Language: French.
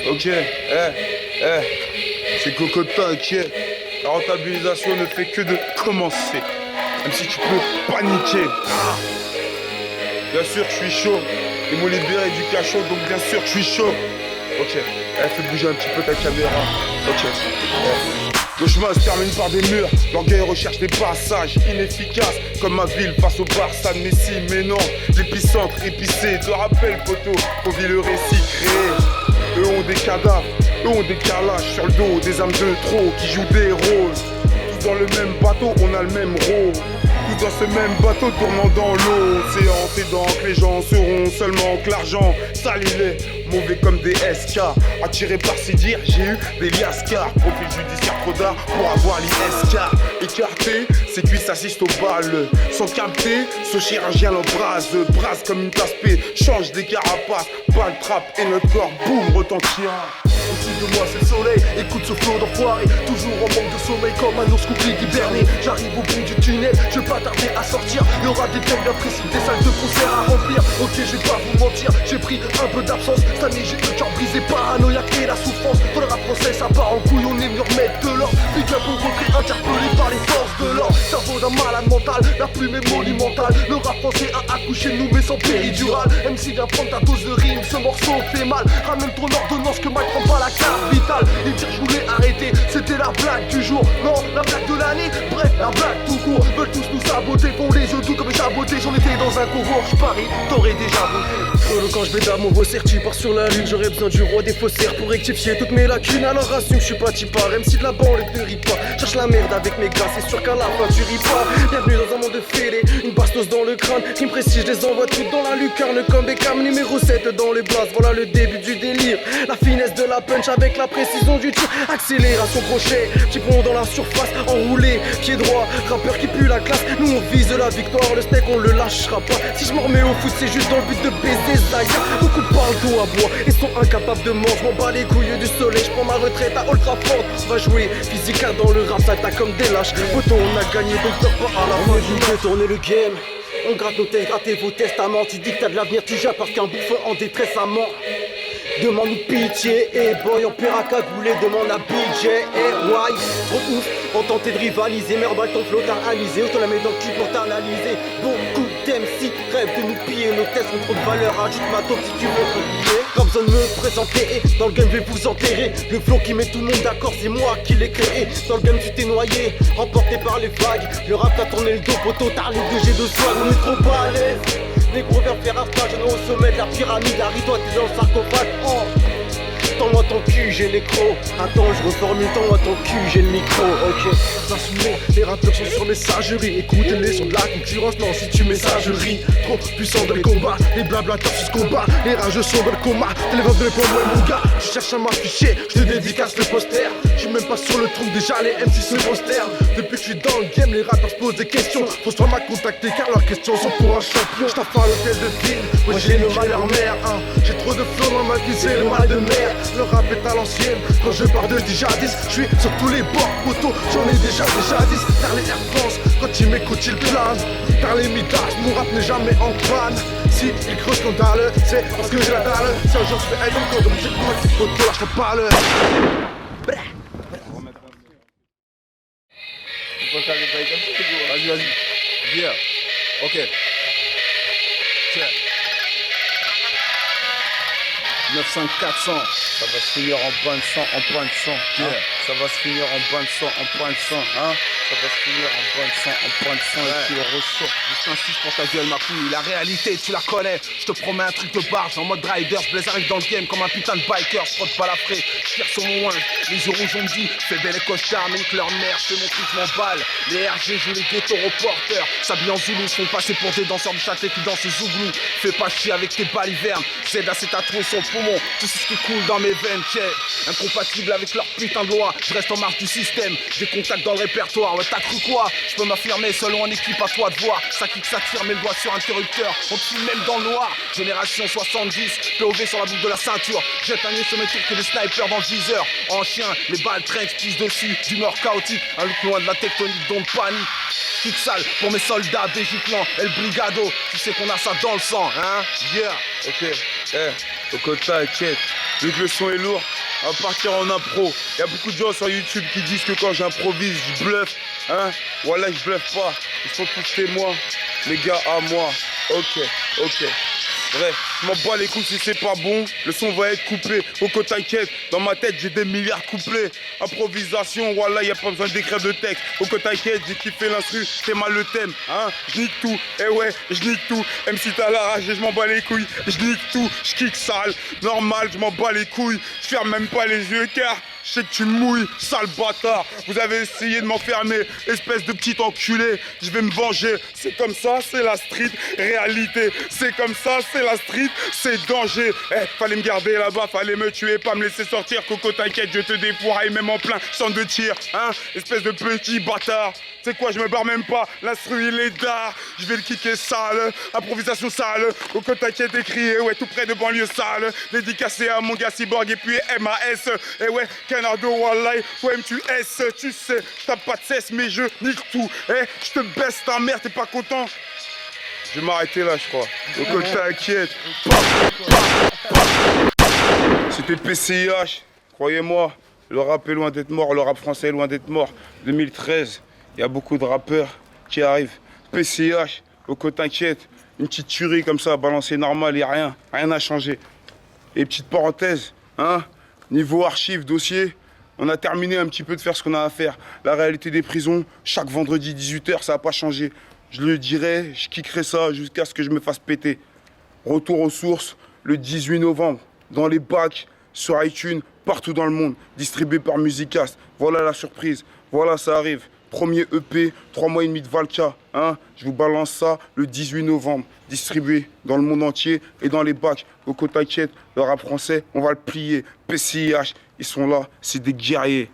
Ok, c'est cocotin, ok. La rentabilisation ne fait que de commencer. Même si tu peux paniquer. Bien sûr, je suis chaud. Ils m'ont libéré du cachot, donc bien sûr, je suis chaud. Ok, fais bouger un petit peu ta caméra. Ok. Le chemin se termine par des murs. L'orgueil recherche des passages inefficaces. Comme ma ville face au Barça de Messi. Mais non, l'épicentre épicé. Te rappelle, poteau, qu'on vit le récit créé. Eux ont des cadavres, eux ont des carrelages sur le dos. Des âmes de trop qui jouent des rôles. Tous dans le même bateau, on a le même rôle. Tous dans ce même bateau tournant dans l'eau. C'est donc les gens seront seulement que l'argent. Sale il est, mauvais comme des SK. Attiré par ces dires, j'ai eu des liascars. Profil judiciaire trop d'art pour avoir l'ISK. Écarté, ses cuisses assistent aux balles. Sans capter, ce chirurgien l'embrase. Brasse comme une tasse P, change des carapaces. Balle trappe et notre corps, boum, retentira. Au-dessus de moi c'est le soleil, écoute ce flot d'enfoiré. Toujours en manque de sommeil comme un ours couplé d'hiberné. J'arrive au bout du tunnel, je vais pas tarder à sortir. Y'aura des thèmes bien précis, des salles de concert à remplir. Ok, je vais pas vous mentir, j'ai pris un peu d'absence. Cette année j'ai le cœur brisé, paranoïaque et la souffrance. Dans le rap français ça part en couille, on est venu remettre de l'ordre. Big up au retrait, interpellé par les forces de l'ordre. Cerveau d'un malade mental, la plume est monumentale. Le rap français a accouché de nous mais sans péridurale. MC vient prendre ta dose de rime, ce morceau fait mal. Ramène ton ordonnance que Mike prend pas la carte vitale. Ils disent je voulais arrêter, c'était la blague du jour. Non, la blague de l'année, bref, la blague tout court. Veulent tous nous saboter, font les yeux tout comme chabotés. J'en étais dans un concours, je parie, t'aurais déjà voté. Quand je vais dans mon vaussaire, tu pars sur la lune. J'aurais besoin du roi des faussaires pour rectifier toutes mes lacunes. Alors assume, je suis pas tipard, même si de la banlieue ne rit pas. Cherche la merde avec mes gars, c'est sûr qu'à la fin tu ris pas. Bienvenue dans un monde de fêlés, une bastos dans le crâne. Rime précis, je les envoie toutes dans la lucarne comme Beckham. Numéro 7 dans les blasts, voilà le début du délire. La finesse de la punch avec la précision du tir. Accélération crochet, petit pont dans la surface, enroulé, pied droit, rappeur qui pue la classe. Nous on vise la victoire, le steak on le lâchera pas. Si je m'en remets au foot, c'est juste dans le but de baiser Zaya. Beaucoup parlent d'eau à bois et sont incapables de manger. M'en bats les couilles du soleil, je prends ma retraite à Old Trafford. On va jouer physique dans le rap, ça t'a comme des lâches. Photo on a gagné donc t'as pas à la fin. On est venu détourner le game. On gratte nos têtes, grattez vos testaments. Tu dis que t'as de l'avenir, tu jappes parce qu'un bouffon en détresse à mort. Demande-nous pitié, et boy, on paiera cagoulé, demande à BJ, et why. Trop ouf, on tentait de rivaliser, mais reballe ton flot, t'as analysé, ou t'en la mets dans le clip pour t'analyser. Beaucoup d'MC rêvent de nous piller, nos tests ont trop de valeur, ajoute ma taupe si tu veux te lier. Pas besoin de me présenter, dans le game je vais vous enterrer. Le flow qui met tout le monde d'accord, c'est moi qui l'ai créé. Dans le game tu t'es noyé, emporté par les vagues. Le rap t'a tourné le dos, poteau, t'as les 2G de swag, on est trop à l'aise. Négro viens faire un stage, on est au sommet de la pyramide. Harry, toi t'es dans le sarcophage. Oh. Tends-moi ton cul, j'ai les crocs. Attends, je reformule, tends-moi ton cul, j'ai le micro, ok. Assumez, les rappeurs sont sur messagerie. Écoutez-les, sont de la concurrence, non, si tu messagerie. Trop puissant dans les combats, les blablateurs se combattent. Les rageux sont dans le coma, téléphone de l'épaule, ouais mon gars. Je cherche à m'afficher, je te dédicace le poster. Je suis même pas sur le trou, déjà les MC se postèrent. Depuis que je suis dans le game, les rappeurs se posent des questions. Faut soit m'a contacter car leurs questions sont pour un champion. Je tape à l'hôtel de ville, moi j'ai le mal en mer, hein. J'ai trop de flow dans ma vie, c'est le mal de mer. Le rap est à l'ancienne, quand je pars de Dijadis, je suis sur tous les bords, moto, j'en ai déjà 10. Car les Air France, quand ils m'écoutent, ils planent. Car les midas, mon rap n'est jamais en panne. Si il creuse scandale, c'est parce que j'ai la dalle. Si un jour je fais un encore, donc j'ai pour cette photo, là je te parle. Vas-y. Yeah. Ok. Tiens. 900-400. Ça va se finir en bain de sang, Yeah. Ça va se finir en bain de sang, hein. Ça va se finir en bain de sang, et puis le ressort. Je t'insiste pour ta gueule ma couille, la réalité tu la connais. Je te promets un truc de barge en mode rider. Blaise arrive dans le game comme un putain de biker. Je frotte pas la frais, je tire sur mon ouin. Les yeux rouges on me dit, fais belle et costard, mais que leur mère, je fais mon truc, je m'emballe. Les RG jouent les ghetto reporters. S'habillent en Zoulou, se font passer pour des danseurs de châtelet qui dansent Zouglou. Fais pas chier avec tes balles hiverne. Z assez tatoué sur le poumon, tout ce qui coule dans mes veines, check. Incompatible avec leur putain de loi. Je reste en marge du système, j'ai contact dans le répertoire. Ouais, t'as cru quoi? Je peux m'affirmer seul ou en équipe, à toi de voir. Ça kick, ça tire, mets le doigt sur interrupteur. On te filme même dans le noir. Génération 70, POV sur la boucle de la ceinture. Jette un nez sur mes tours que des snipers dans le viseur. En chien, les balles traînent, pissent dessus. D'humeur chaotique, un look loin de la tectonique, donc panique. Kick sale pour mes soldats Bégiclan et le brigado. Tu sais qu'on a ça dans le sang, hein? Yeah. Ok, Coco, t'inquiète. Vu que le son est lourd, on va partir en impro. Il y a beaucoup de gens sur YouTube qui disent que quand j'improvise, je bluffe. Hein? Voilà, je bluffe pas. Ils sont tous témoins. Les gars, à moi. Ok. Bref, je m'en bats les couilles si c'est pas bon, le son va être coupé. Coco, t'inquiète, dans ma tête j'ai des milliards de couplets. Improvisation, voilà, y a pas besoin d'écrire de texte. Coco, t'inquiète, j'ai kiffé l'instru, c'est mal le thème, hein. Je nique tout, ouais, je nique tout. Même si t'as la rage, je m'en bats les couilles. Je nique tout, je kick sale, normal, je m'en bats les couilles. Je ferme même pas les yeux car je sais que tu mouilles, sale bâtard. Vous avez essayé de m'enfermer, espèce de petit enculé. Je vais me venger, c'est comme ça, c'est la street réalité. C'est comme ça, c'est la street, c'est danger. Fallait me garder là-bas, fallait me tuer, pas me laisser sortir. Coco, t'inquiète, je te défouraille même en plein champ de tir, hein. Espèce de petit bâtard. C'est quoi, je me barre même pas, l'instru il est d'art. Je vais le kicker sale, improvisation sale. Coco, t'inquiète, écrit, ouais, tout près de banlieue sale. Dédicacé à mon gars Cyborg et puis MAS. Et ouais, Canardo, Wallahi, toi M2S, tu sais, t'as pas de cesse, mais je nique tout. Je te baisse ta mère, t'es pas content? Je vais m'arrêter là, je crois. Coco, t'inquiète. C'était PCIH, croyez-moi. Le rap est loin d'être mort, le rap français est loin d'être mort. 2013, il y a beaucoup de rappeurs qui arrivent. PCIH, Coco, t'inquiète. Une petite tuerie comme ça, balancée normal et rien n'a changé. Et petite parenthèse, hein, niveau archives, dossier, on a terminé un petit peu de faire ce qu'on a à faire. La réalité des prisons, chaque vendredi 18h, ça n'a pas changé. Je le dirai, je kickerai ça jusqu'à ce que je me fasse péter. Retour aux sources, le 18 novembre, dans les bacs, sur iTunes, partout dans le monde, distribué par Musicast. Voilà la surprise, voilà ça arrive. Premier EP, 3 mois et demi de Valka, hein. Je vous balance ça le 18 novembre, distribué dans le monde entier et dans les bacs. Coco, t'inquiète, le rap français, on va le plier. PCIH, ils sont là, c'est des guerriers.